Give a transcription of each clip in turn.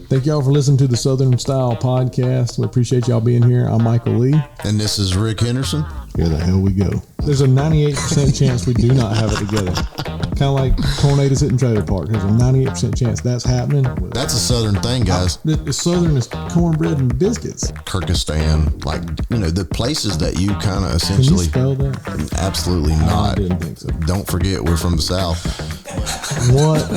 Thank y'all for listening to the Southern Style Podcast. We appreciate y'all being here. I'm Michael Lee. And this is Rick Henderson. Here the hell we go. There's a 98% chance we do not have it together. Kind of like tornadoes hitting trailer park. There's a 98% chance that's happening. That's a Southern thing, guys. The Southern is cornbread and biscuits. Kyrgyzstan, like, the places that you kind of essentially... Can you spell that? Absolutely not. I didn't think so. Don't forget, we're from the South. What?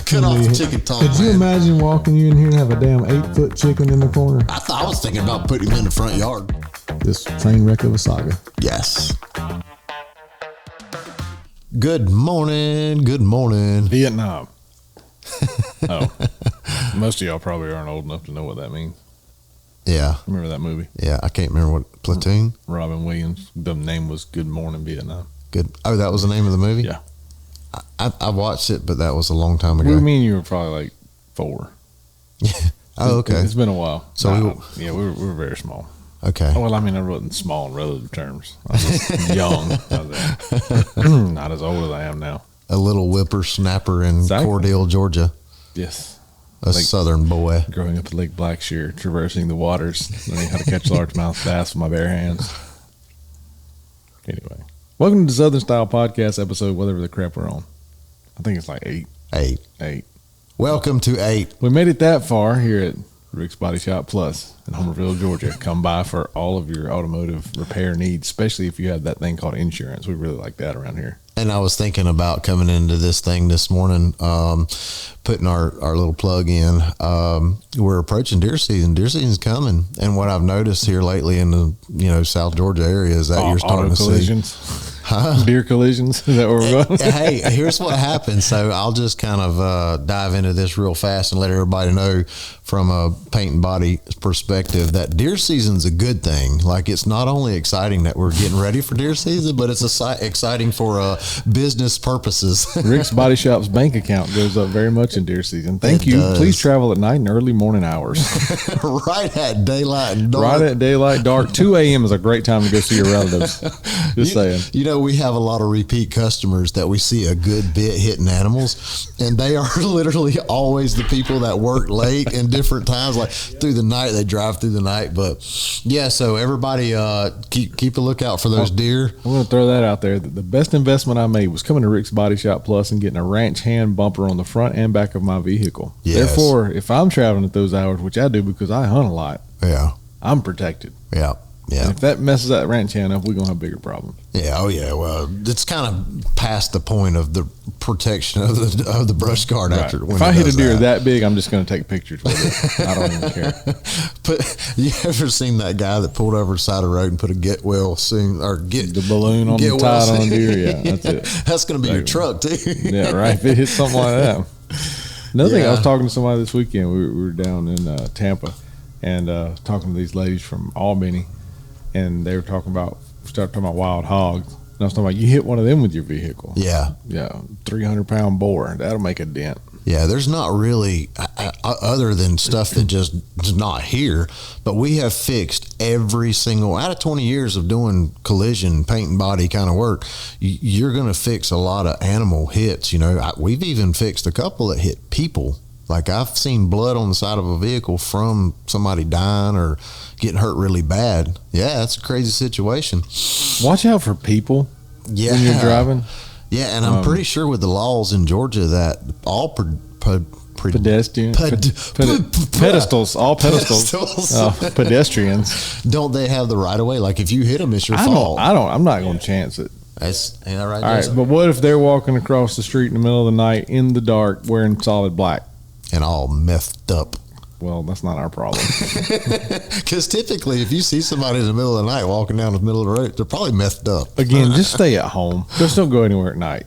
cut off the chicken tongue. Could you imagine walking you in here and have a damn 8-foot chicken in the corner? I was thinking about putting him in the front yard. This train wreck of a saga. Yes. Good morning. Vietnam. Oh. Most of y'all probably aren't old enough to know what that means. Yeah. Remember that movie? Yeah, I can't remember what Platoon. Robin Williams. The name was Good Morning Vietnam. Good. Oh, that was the name of the movie? Yeah. I watched it, but that was a long time ago. We mean you were probably like 4. Yeah. Oh, okay. It's been a while. So we were very small. Okay. Well, I mean, I wasn't small in relative terms. I was young. Not as old as I am now. A little whippersnapper in Cordele, Georgia. Yes. A Southern boy. Growing up at Lake Blackshear, traversing the waters, learning how to catch largemouth bass with my bare hands. Anyway. Welcome to the Southern Style Podcast episode, whatever the crap we're on. I think it's like 8. 8. Welcome to 8. We made it that far here at Rick's Body Shop Plus in Homerville, Georgia. Come by for all of your automotive repair needs, especially if you have that thing called insurance. We really like that around here. And I was thinking about coming into this thing this morning, putting our little plug in. We're approaching deer season. Deer season's coming. And what I've noticed here lately in the South Georgia area is that you're starting to see... Huh? Deer collisions? Is that where we're going? Hey, here's what happened. So I'll just kind of dive into this real fast and let everybody know from a paint and body perspective that deer season's a good thing. Like, it's not only exciting that we're getting ready for deer season, but it's exciting for business purposes. Rick's Body Shop's bank account goes up very much in deer season. Thank you. Does. Please travel at night and early morning hours. Right at daylight and dark. Right at daylight, dark. 2 a.m. is a great time to go see your relatives. Just saying. We have a lot of repeat customers that we see a good bit hitting animals, and they are literally always the people that work late in different times, like through the night. They drive through the night. But yeah, so everybody keep a lookout for those deer. I'm going to throw that out there. The best investment I made was coming to Rick's Body Shop Plus and getting a ranch hand bumper on the front and back of my vehicle. Yes. Therefore, if I'm traveling at those hours, which I do because I hunt a lot, I'm protected. Yeah. And if that messes that ranch hand up, we're going to have bigger problems. Yeah. Oh, yeah. Well, it's kind of past the point of the protection of the brush guard after. Right. If I hit a deer that big, I'm just going to take pictures with it. I don't even care. But you ever seen that guy that pulled over the side of the road and put a get the balloon on the tied on deer? Yeah, that's it. That's going to be your truck too. Yeah, right. If it hits something like that. Another thing, I was talking to somebody this weekend. We were down in Tampa and talking to these ladies from Albany. And they were started talking about wild hogs. And I was talking about, you hit one of them with your vehicle. Yeah. Yeah. 300-pound boar. That'll make a dent. Yeah. There's not really, other than stuff that just is not here, but we have fixed every single, out of 20 years of doing collision, paint and body kind of work, you're going to fix a lot of animal hits. We've even fixed a couple that hit people. Like, I've seen blood on the side of a vehicle from somebody dying or getting hurt really bad. Yeah, that's a crazy situation. Watch out for people when you're driving. Yeah, and I'm pretty sure with the laws in Georgia that all pedestrians. Don't they have the right of way? Like, if you hit them, it's your fault. I'm not going to chance it. Ain't that right? All right, but what if they're walking across the street in the middle of the night in the dark wearing solid black? And all methed up. Well, that's not our problem. Because typically, if you see somebody in the middle of the night walking down the middle of the road, they're probably methed up. Again, just stay at home. Just don't go anywhere at night.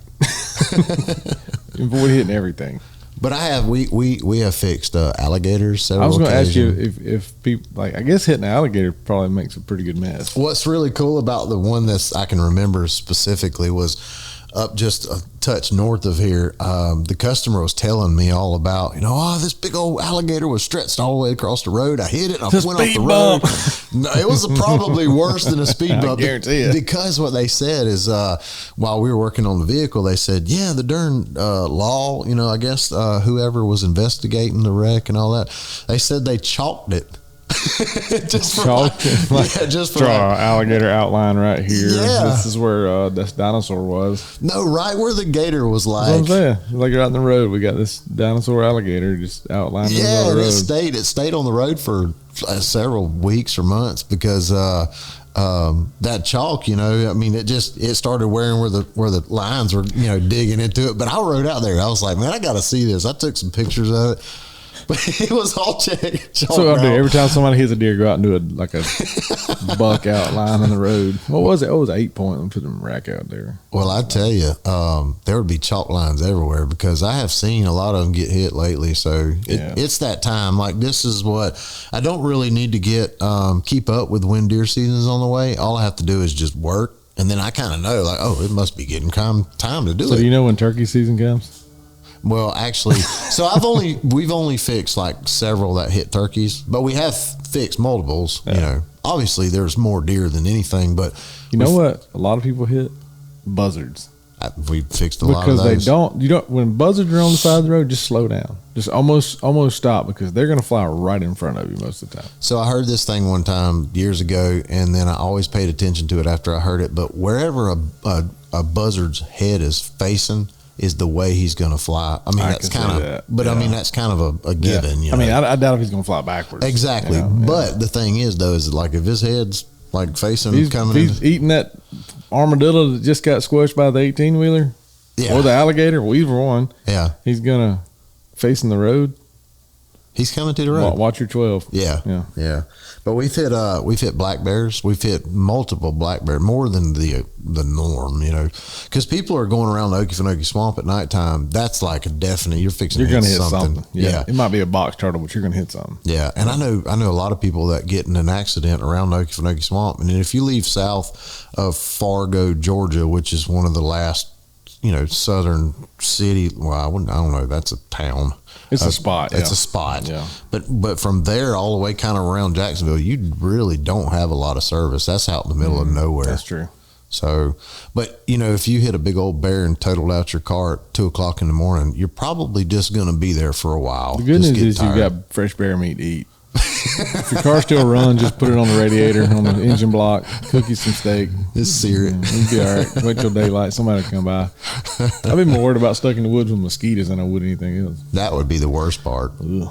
Avoid hitting everything. But we have fixed alligators. I was going to ask you if people, I guess hitting an alligator probably makes a pretty good mess. What's really cool about the one I can remember specifically was up just a touch north of here, the customer was telling me all about, this big old alligator was stretched all the way across the road. I hit it. I went off the road. No, it was probably worse than a speed bump. I guarantee it. Because what they said is, while we were working on the vehicle, they said, yeah, the darn law, I guess whoever was investigating the wreck and all that, they said they chalked it. Just for draw an alligator outline right here. Yeah. This is where this dinosaur was. No, right where the gator was like. That's what I'm saying. Like out in the road, we got this dinosaur alligator just outlined in the Yeah, road. it stayed on the road for several weeks or months because that chalk, it started wearing where the lines were, digging into it. But I rode out there. I was like, man, I got to see this. I took some pictures of it. But it was all chalk. So I do every time somebody hits a deer, go out and do a buck outline on the road. What was it? Oh, it was 8 point. And put them rack out there. Well, I tell you, there would be chalk lines everywhere because I have seen a lot of them get hit lately. So it's that time. Like this is what I don't really need to keep up with when deer season is on the way. All I have to do is just work, and then I kind of know like, oh, it must be getting time to do it. So do you know when turkey season comes? Well, actually, so we've only fixed like several that hit turkeys, but we have fixed multiples. Yeah. Obviously there's more deer than anything, but you know what? A lot of people hit buzzards. We fixed a lot of those. Because you don't. When buzzards are on the side of the road, just slow down. Just almost stop because they're going to fly right in front of you most of the time. So I heard this thing one time years ago, and then I always paid attention to it after I heard it. But wherever a buzzard's head is facing is the way he's going to fly. I mean, that's kind of, but I mean, that's kind of a given. I mean, I doubt if he's going to fly backwards. Exactly. But the thing is, though, is like if his head's like facing he's eating that armadillo that just got squished by the 18-wheeler or the alligator, well, either one. Yeah. He's going to facing the road. He's coming to the road. Watch your 12. Yeah. But we've hit black bears. We've hit multiple black bears, more than the norm, because people are going around the Okefenokee Swamp at nighttime. That's like a definite. You're going to hit something. Yeah. It might be a box turtle, but you're going to hit something. Yeah. And I know a lot of people that get in an accident around the Okefenokee Swamp. And then if you leave south of Fargo, Georgia, which is one of the last, southern city. Well, I don't know. That's a town. It's a spot. It's a spot. Yeah. But from there all the way kind of around Jacksonville, you really don't have a lot of service. That's out in the middle of nowhere. That's true. So, but if you hit a big old bear and totaled out your car at 2:00 in the morning, you're probably just going to be there for a while. The good news is you got fresh bear meat to eat. If your car still runs, just put it on the radiator, on the engine block, cook you some steak. Just sear it. You'll be all right. Wait till daylight. Somebody will come by. I've been more worried about stuck in the woods with mosquitoes than I would anything else. That would be the worst part. Ugh.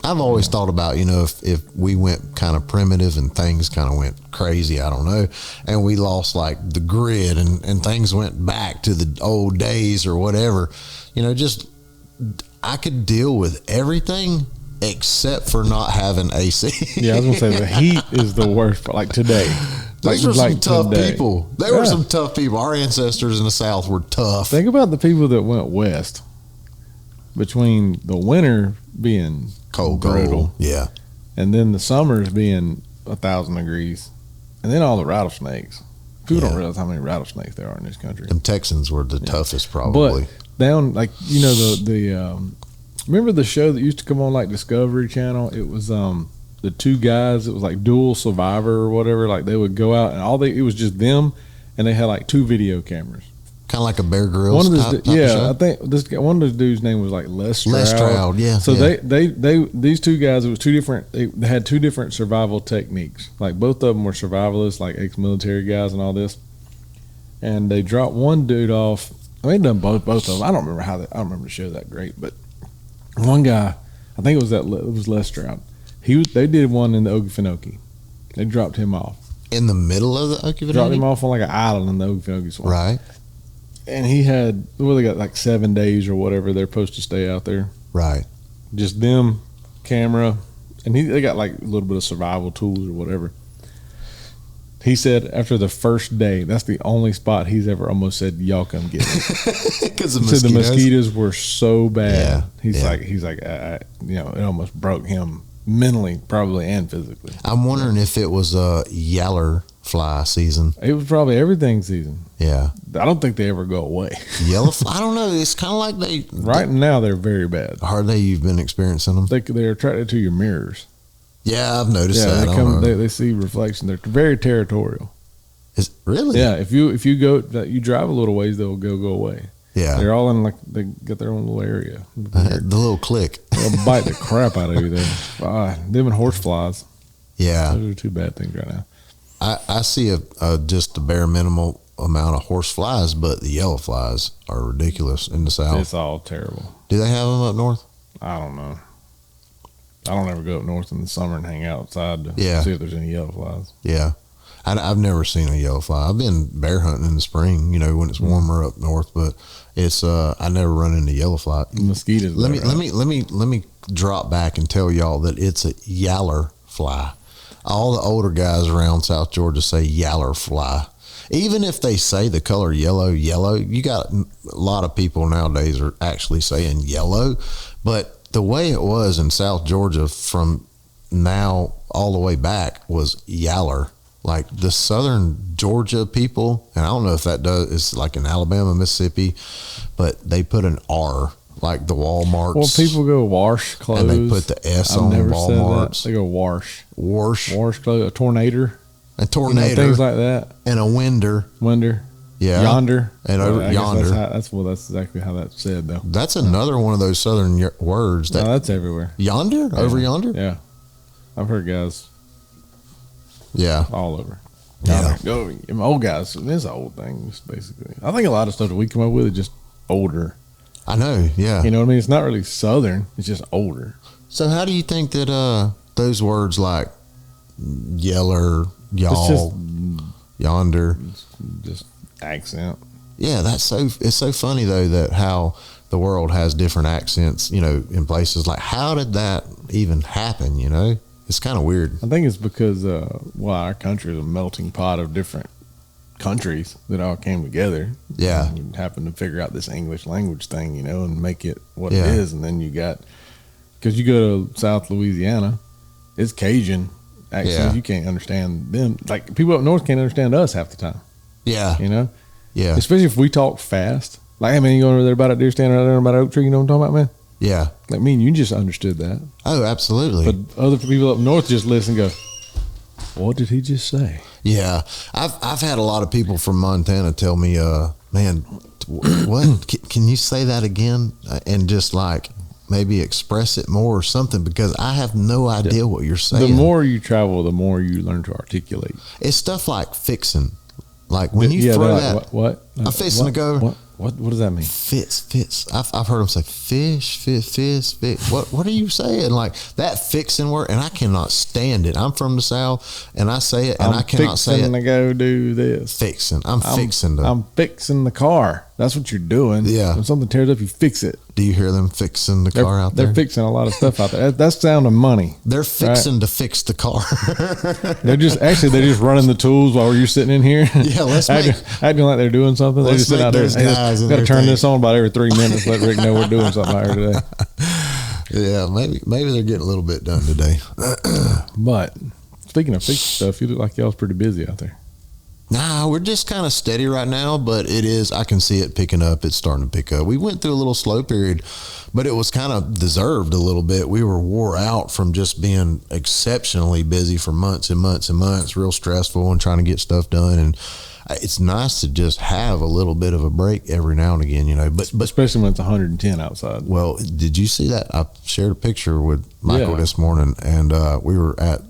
I've always thought about, if we went kind of primitive and things kind of went crazy, I don't know, and we lost like the grid and things went back to the old days or whatever, just I could deal with everything except for not having AC. Yeah, I was gonna say the heat is the worst part. Like today, those were some tough people. They were some tough people. Our ancestors in the South were tough. Think about the people that went west between the winter being brutal, and then the summers being 1,000 degrees, and then all the rattlesnakes. People don't realize how many rattlesnakes there are in this country. Them Texans were the toughest, probably. But down, like remember the show that used to come on like Discovery Channel? It was the two guys. It was like Dual Survivor or whatever. Like they would go out and it was just them, and they had like 2 video cameras. Kind of like a Bear Grylls type show. I think one of those dudes' name was like Les Stroud. Les Stroud, yeah. So they these two guys, it was 2 different. They had 2 different survival techniques. Like both of them were survivalists, like ex-military guys and all this. And they dropped one dude off. I mean, they done both of them. I don't remember the show that great, but one guy, I think it was Les Stroud. They did one in the Okefenokee. They dropped him off in the middle of the Okefenokee. Dropped him off on like an island in the Okefenokee Swamp. Right. And he had, they got like 7 days or whatever they're supposed to stay out there. Right. Just them, camera, and they got like a little bit of survival tools or whatever. He said after the first day, that's the only spot he's ever almost said, y'all come get me. Because the mosquitoes were so bad. He's like, it almost broke him mentally, probably, and physically. I'm wondering if it was Yaller fly season. It was probably everything season. Yeah. I don't think they ever go away. Yellow fly, I don't know. It's kind of like Right now, they're very bad. Hardly you've been experiencing them. They're attracted to your mirrors. Yeah, I've noticed that. They see reflection. They're very territorial. Is really? Yeah, if you go, you drive a little ways, they'll go away. Yeah, they're all in they get their own little area. The little click. They'll bite the crap out of you. Them and horse flies. Yeah, those are two bad things right now. I see just a bare minimal amount of horse flies, but the yellow flies are ridiculous in the south. It's all terrible. Do they have them up north? I don't know. I don't ever go up north in the summer and hang outside to see if there's any yellow flies. Yeah. I've never seen a yellow fly. I've been bear hunting in the spring, when it's warmer up north, but it's I never run into yellow fly. Mosquitoes. Let me drop back and tell y'all that it's a yaller fly. All the older guys around South Georgia say yaller fly. Even if they say the color yellow, you got a lot of people nowadays are actually saying yellow, but the way it was in South Georgia from now all the way back was yaller. Like the southern Georgia people, and I don't know if it's like in Alabama, Mississippi, but they put an R, like the Walmarts. Well, people go wash clothes. And they put the S on Walmarts. They go wash. Wash clothes. A tornado. Things like that. And a winder. Yeah. Yonder. And over yonder. That's exactly how that's said, though. That's another one of those southern words. That's everywhere. Yonder? Yeah. Over yonder? Yeah. I've heard guys. Yeah. All over. Yeah. Old guys. It's an old thing, basically. I think a lot of stuff that we come up with is just older. I know. Yeah. You know what I mean? It's not really southern. It's just older. So how do you think that those words like yeller, y'all, yonder, just accent? Yeah, it's so funny though that how the world has different accents, in places like how did that even happen, It's kind of weird. I think it's because our country is a melting pot of different countries that all came together. Yeah. And we happened to figure out this English language thing, and make it what it is. And then because you go to South Louisiana, it's Cajun accents. Yeah. You can't understand them. Like people up north can't understand us half the time. Yeah. Yeah. Especially if we talk fast. Like, hey, man, you going over there about a deer standing right there about an oak tree, you know what I'm talking about, man? Yeah. Like me and you just understood that. Oh, absolutely. But other people up north just listen and go, what did he just say? Yeah. I've had a lot of people from Montana tell me, man, what? Can you say that again? And just like maybe express it more or something, because I have no idea what you're saying. The more you travel, the more you learn to articulate. It's stuff like fixing. Like when you throw that. What? I'm fixing to go. What does that mean? Fits. I've heard them say fish. What are you saying? Like that fixing word, and I cannot stand it. I'm from the South, and I say it, and I cannot say it. I'm fixing to go do this. Fixing. I'm fixing the car. That's what you're doing. Yeah. When something tears up, you fix it. Do you hear them fixing the car out there? They're fixing a lot of stuff out there. That's sound of money. They're fixing to fix the car. they're just running the tools while you're sitting in here. Yeah, acting like they're doing something. They just sit out there. Got to turn this on about every 3 minutes. Let Rick know we're doing something out here today. Yeah, maybe they're getting a little bit done today. But speaking of fixing stuff, you look like y'all's pretty busy out there. Nah, we're just kind of steady right now, but I can see it picking up. It's starting to pick up. We went through a little slow period, but it was kind of deserved a little bit. We were wore out from just being exceptionally busy for months and months and months, real stressful and trying to get stuff done. And it's nice to just have a little bit of a break every now and again, but especially when it's 110 outside. Well, did you see that? I shared a picture with Michael this morning, and we were at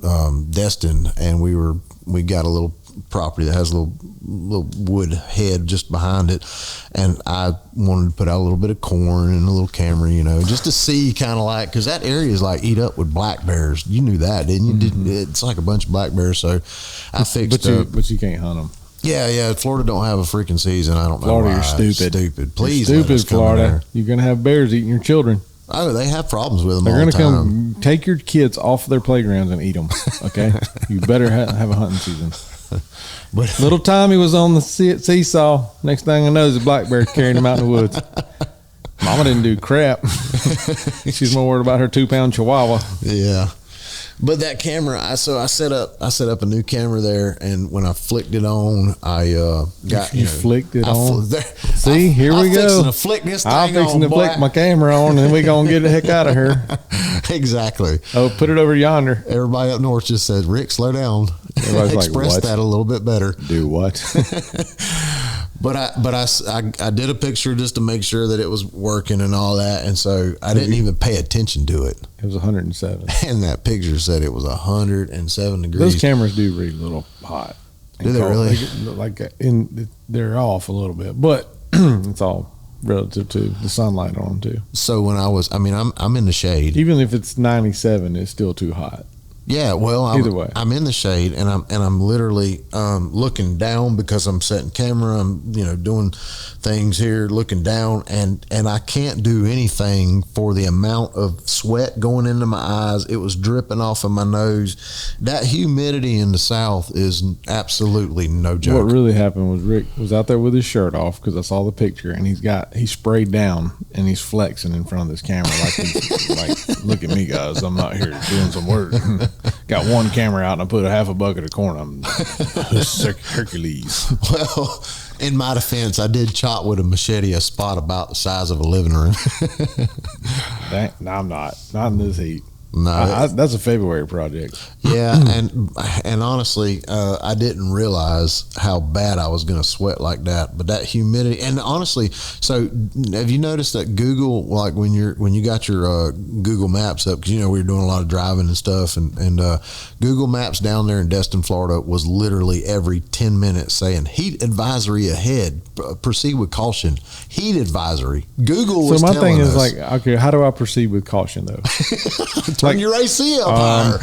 Destin, and we got a little property that has a little wood head just behind it, and I wanted to put out a little bit of corn and a little Camry, just to see kind of like, because that area is like eat up with black bears. You knew that, didn't you? Mm-hmm. It's like a bunch of black bears. So I fixed but you can't hunt them. Yeah. Florida don't have a freaking season. I don't know Florida, why. You're stupid. Please, you're stupid, Florida. You're gonna have bears eating your children. Oh, they have problems with them. They're going to come take your kids off their playgrounds and eat them. Okay, you better have a hunting season. But little Tommy was on the seesaw. Next thing I know, there's a black bear carrying him out in the woods. Mama didn't do crap. She's more worried about her 2-pound chihuahua. Yeah. But that camera, I set up a new camera there, and when I flicked it on, I got you flicked it on. See, here we go. I'm fixing to flick this thing I'm fixing on, to flick my camera on, and we gonna get the heck out of here. Exactly. Oh, put it over yonder. Everybody up north just said, "Rick, slow down." Everybody's Express like, that a little bit better. Do what? But I did a picture just to make sure that it was working and all that, and so I didn't even pay attention to it. It was 107, and that picture said it was 107 degrees. Those cameras do read a little hot. Do they really? They're off a little bit, but it's all relative to the sunlight on them too. So when I'm in the shade. Even if it's 97, it's still too hot. Yeah, well, either way, I'm in the shade, and I'm literally looking down because I'm setting camera. I'm doing things here, looking down, and I can't do anything for the amount of sweat going into my eyes. It was dripping off of my nose. That humidity in the South is absolutely no joke. What really happened was Rick was out there with his shirt off because I saw the picture, and he's sprayed down and he's flexing in front of this camera like he's like, look at me guys, I'm not here doing some work. Got one camera out and I put a half a bucket of corn. I'm Hercules. Well, in my defense, I did chop with a machete a spot about the size of a living room. No, I'm not in this heat. No, that's a February project. Yeah, and honestly, I didn't realize how bad I was going to sweat like that. But that humidity, and honestly, so have you noticed that Google, like when you got your Google Maps up, because we were doing a lot of driving and stuff, and Google Maps down there in Destin, Florida, was literally every 10 minutes saying heat advisory ahead, proceed with caution, heat advisory. Google was telling us. So my thing is like, okay, how do I proceed with caution though? Turn your AC up higher.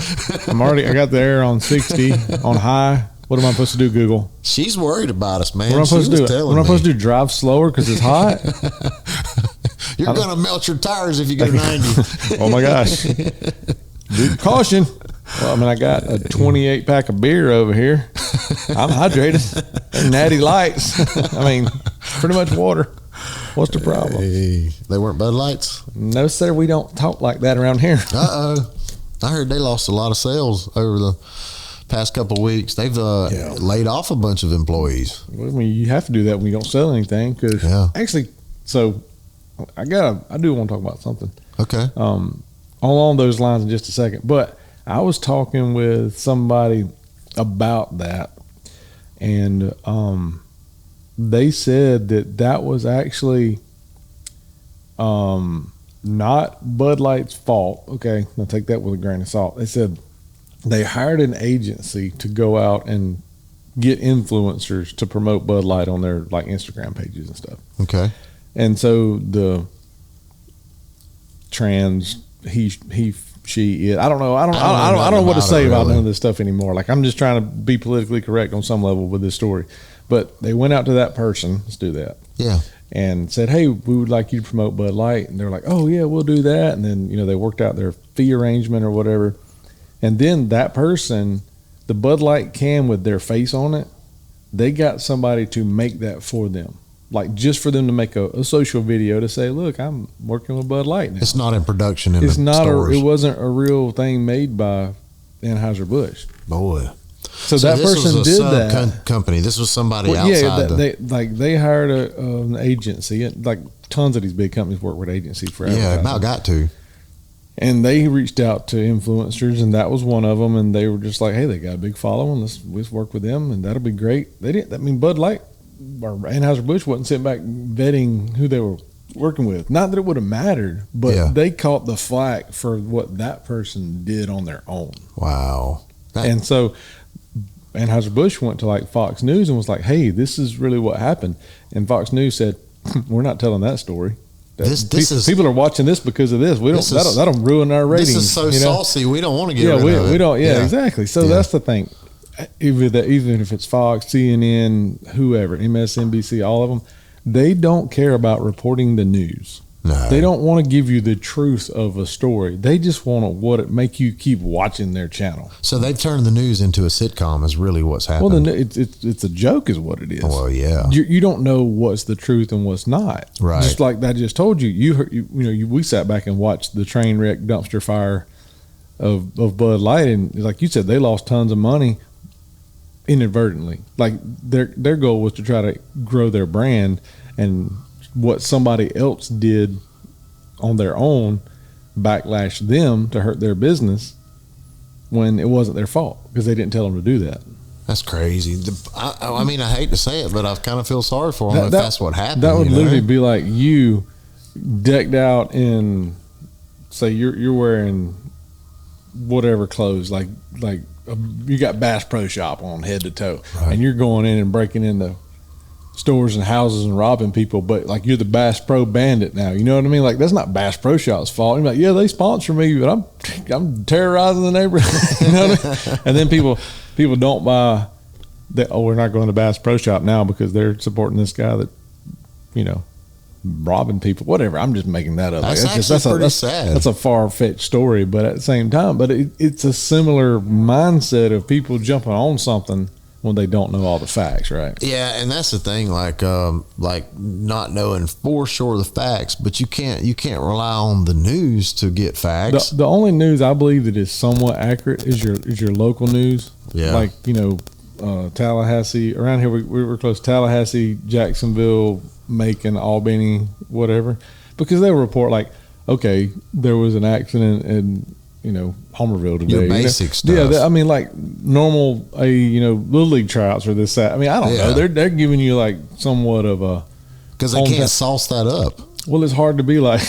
I got the air on 60 on high. What am I supposed to do, Google? She's worried about us, man. What am I supposed to do? What am I supposed to do? Drive slower because it's hot? You're going to melt your tires if you go 90. Oh my gosh. Dude, caution. Well, I got a 28 pack of beer over here. I'm hydrated. They're natty lights. Pretty much water. What's the problem? Hey, they weren't Bud Lights? No, sir. We don't talk like that around here. Uh-oh. I heard they lost a lot of sales over the past couple of weeks. They've laid off a bunch of employees. Well, you have to do that when you don't sell anything. Because actually, so I do want to talk about something. Okay. Along those lines in just a second. But I was talking with somebody about that, and they said that was actually not Bud Light's fault. Okay, now take that with a grain of salt. They said they hired an agency to go out and get influencers to promote Bud Light on their like Instagram pages and stuff. Okay, and so the trans she it I don't know what to say about none of this stuff anymore. Like I'm just trying to be politically correct on some level with this story. But they went out to that person, let's do that. Yeah. And said, hey, we would like you to promote Bud Light. And they're like, oh, yeah, we'll do that. And then, they worked out their fee arrangement or whatever. And then that person, the Bud Light can with their face on it, they got somebody to make that for them. Like just for them to make a social video to say, look, I'm working with Bud Light now. It's not in production in it's the not stores. It wasn't a real thing made by Anheuser-Busch. Boy. So that person did that company. This was somebody outside. They hired an agency. Like tons of these big companies work with agencies for advertising. Yeah, about got to. And they reached out to influencers, and that was one of them. And they were just like, "Hey, they got a big following. Let's work with them, and that'll be great." They didn't. I mean, Bud Light or Anheuser-Busch wasn't sitting back vetting who they were working with. Not that it would have mattered, but they caught the flack for what that person did on their own. Wow. And so Anheuser-Busch went to like Fox News and was like, hey, this is really what happened. And Fox News said, we're not telling that story. People are watching this because of this. That'll ruin our ratings. This is so saucy. We don't want to get rid of it. We don't. Yeah, exactly. So that's the thing. Even if it's Fox, CNN, whoever, MSNBC, all of them, they don't care about reporting the news. No. They don't want to give you the truth of a story. They just want to make you keep watching their channel. So they've turned the news into a sitcom is really what's happening. Well, it's a joke is what it is. Well, yeah. You don't know what's the truth and what's not. Right. Just like I just told you, we sat back and watched the train wreck dumpster fire of Bud Light, and like you said, they lost tons of money inadvertently. Like their goal was to try to grow their brand, and what somebody else did on their own backlash them to hurt their business when it wasn't their fault because they didn't tell them to do that. That's crazy. I mean, I hate to say it, but I kind of feel sorry for them if that's what happened. That would literally be like you decked out in, say you're wearing whatever clothes, like you got Bass Pro Shop on head to toe, right, and you're going in and breaking into stores and houses and robbing people, but like you're the Bass Pro Bandit now. You know what I mean? Like that's not Bass Pro Shop's fault. You're like, yeah, they sponsor me, but I'm terrorizing the neighborhood. You know what I mean? And then people don't buy that. Oh, we're not going to Bass Pro Shop now because they're supporting this guy that, you know, robbing people. Whatever. I'm just making that up. That's pretty sad. That's a far-fetched story, but at the same time, but it's a similar mindset of people jumping on something when they don't know all the facts, right? Yeah, and that's the thing, like not knowing for sure the facts, but you can't rely on the news to get facts. The only news I believe that is somewhat accurate is your local news. Yeah, like Tallahassee. Around here, we were close to Tallahassee, Jacksonville, Macon, Albany, whatever, because they report like, okay, there was an accident in Homerville today. Your basic stuff. Yeah, I mean, like normal, little league tryouts or this, that. I mean, I don't know. They're giving you like somewhat of a, because they can't sauce that up. Well, it's hard to be like,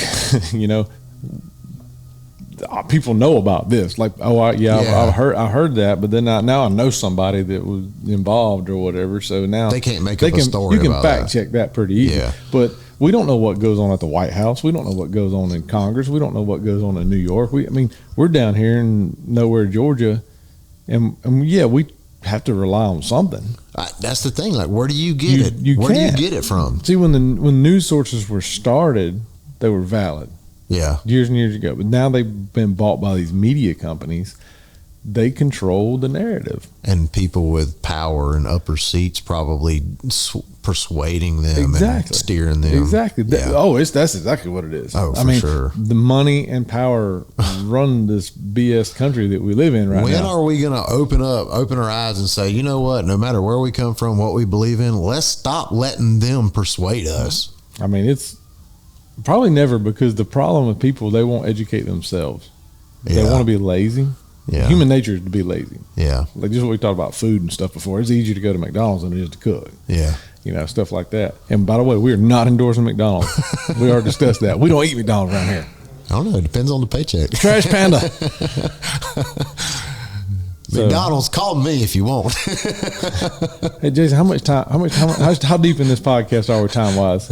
people know about this. Like, I've heard that, but then now I know somebody that was involved or whatever. So now they can't make up a story. You can about fact check that pretty easy. Yeah. But we don't know what goes on at the White House. We don't know what goes on in Congress. We don't know what goes on in New York. We're down here in nowhere, Georgia, and we have to rely on something. That's the thing. Like, where do you get it? Where do you get it from? See, when news sources were started, they were valid. Yeah, years and years ago. But now they've been bought by these media companies. They control the narrative, and people with power and upper seats probably persuading them and steering them. Exactly. Yeah. That's exactly what it is. Oh, for sure. The money and power run this BS country that we live in right now. When are we going to open our eyes and say, you know what? No matter where we come from, what we believe in, let's stop letting them persuade us. I mean, it's probably never, because the problem with people, they won't educate themselves. They want to be lazy. Yeah. Human nature is to be lazy. Yeah. Like just what we talked about food and stuff before. It's easier to go to McDonald's than it is to cook. Yeah. Stuff like that. And by the way, we are not endorsing McDonald's. We already discussed that. We don't eat McDonald's around here. I don't know. It depends on the paycheck. Trash Panda. McDonald's, call me if you want. Hey Jason, how deep in this podcast are we time wise?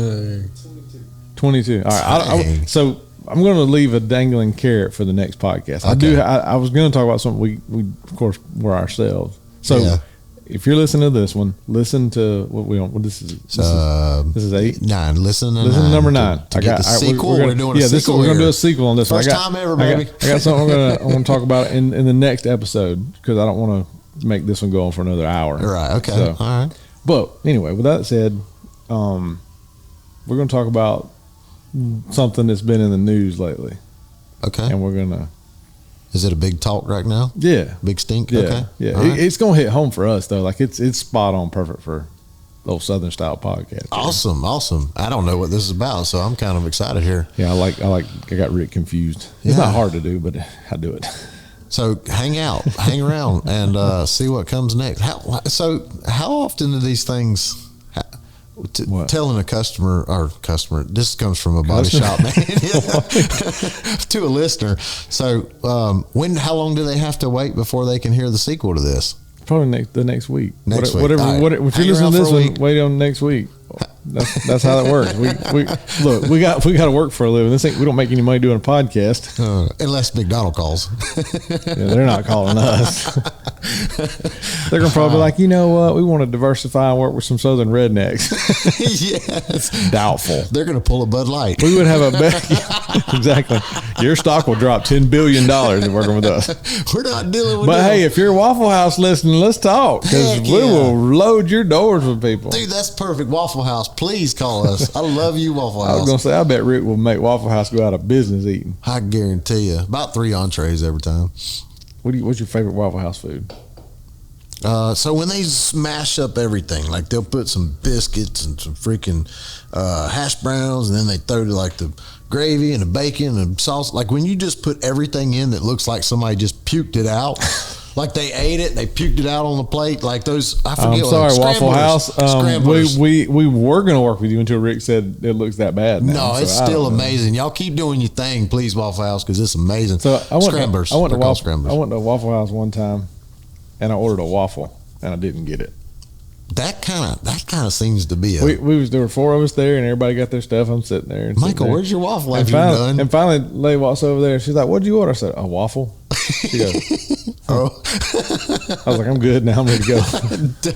22. All right. So I'm going to leave a dangling carrot for the next podcast. Okay. I was going to talk about something we of course were ourselves. So if you're listening to this one, listen to what we on. What this is. This is 8, 9. Listen to number 9. To get the sequel. We're doing a sequel. We're going to do a sequel on this. First time ever, baby. I got something I'm going to talk about in the next episode, because I don't want to make this one go on for another hour. Right. Okay. So, all right. But anyway, with that said, we're going to talk about something that's been in the news lately. Okay. And we're gonna. Is it a big talk right now? Yeah. Big stink. Yeah. Okay. Yeah. It's gonna hit home for us though. Like it's spot on, perfect for old Southern style podcast. Awesome. I don't know what this is about, so I'm kind of excited here. Yeah. I got Rick confused. It's not hard to do, but I do it. So hang around, and see what comes next. How often do these things? Telling a customer, this comes from a body shop, man, to a listener. So, how long do they have to wait before they can hear the sequel to this? Probably the next week. Next week. Whatever. Right. If you're listening to this one, wait on next week. That's how that works. We got to work for a living. We don't make any money doing a podcast unless McDonald calls. Yeah, they're not calling us. They're gonna probably be like, you know what, we want to diversify and work with some Southern rednecks. Yes, doubtful. They're gonna pull a Bud Light. We would have a exactly. Your stock will drop $10 billion if working with us. We're not dealing with. But hey, if you're Waffle House listening, let's talk, because we will load your doors with people. Dude, that's perfect. Waffle House, please call us. I love you, Waffle I was House. gonna say, I bet Rick will make Waffle House go out of business eating. I guarantee you, about 3 entrees every time. What's your favorite Waffle House food? So when they smash up everything, like they'll put some biscuits and some freaking hash browns, and then they throw like the gravy and the bacon and sauce. Like when you just put everything in that looks like somebody just puked it out. Like they ate it, they puked it out on the plate. Like those, I forget. I'm sorry, Waffle House. Scramblers. We were going to work with you until Rick said it looks that bad now. No, So it's still amazing. Y'all keep doing your thing, please, Waffle House, because it's amazing. So I went Scramblers. I went to They're called Waffle. I scramblers. went to Waffle House one time, and I ordered a waffle, and I didn't get it. That kind of seems to be a. There were 4 of us there, and everybody got their stuff. I'm sitting there. And Michael, where's your waffle? and Have you done? and finally, lady walks over there. She's like, "What'd you order?" I said, "A waffle." She goes, Oh, I was like, "I'm good now. I'm ready to go."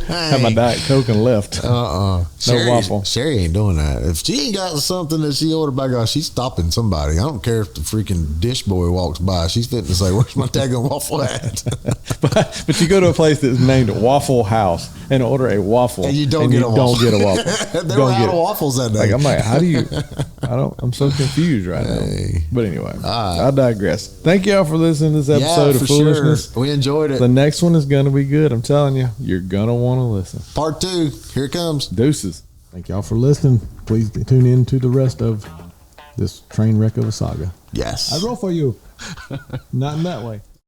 Had my Diet Coke and left. No waffle. Sherry ain't doing that. If she ain't got something that she ordered, by God, she's stopping somebody. I don't care if the freaking dish boy walks by. She's fitting to say, "Where's my daggone waffle at?" but you go to a place that's named Waffle House and order a waffle, and you don't get a waffle. They were out of waffles that day. Like, I'm like, how do you? I'm so confused right now. But anyway, I digress. Thank y'all for listening to this episode of Foolishness. Sure. We enjoyed it. The next one is going to be good. I'm telling you, you're going to want to listen. Part 2, here it comes. Deuces. Thank y'all for listening. Please tune in to the rest of this train wreck of a saga. Yes. I roll for you. Not in that way.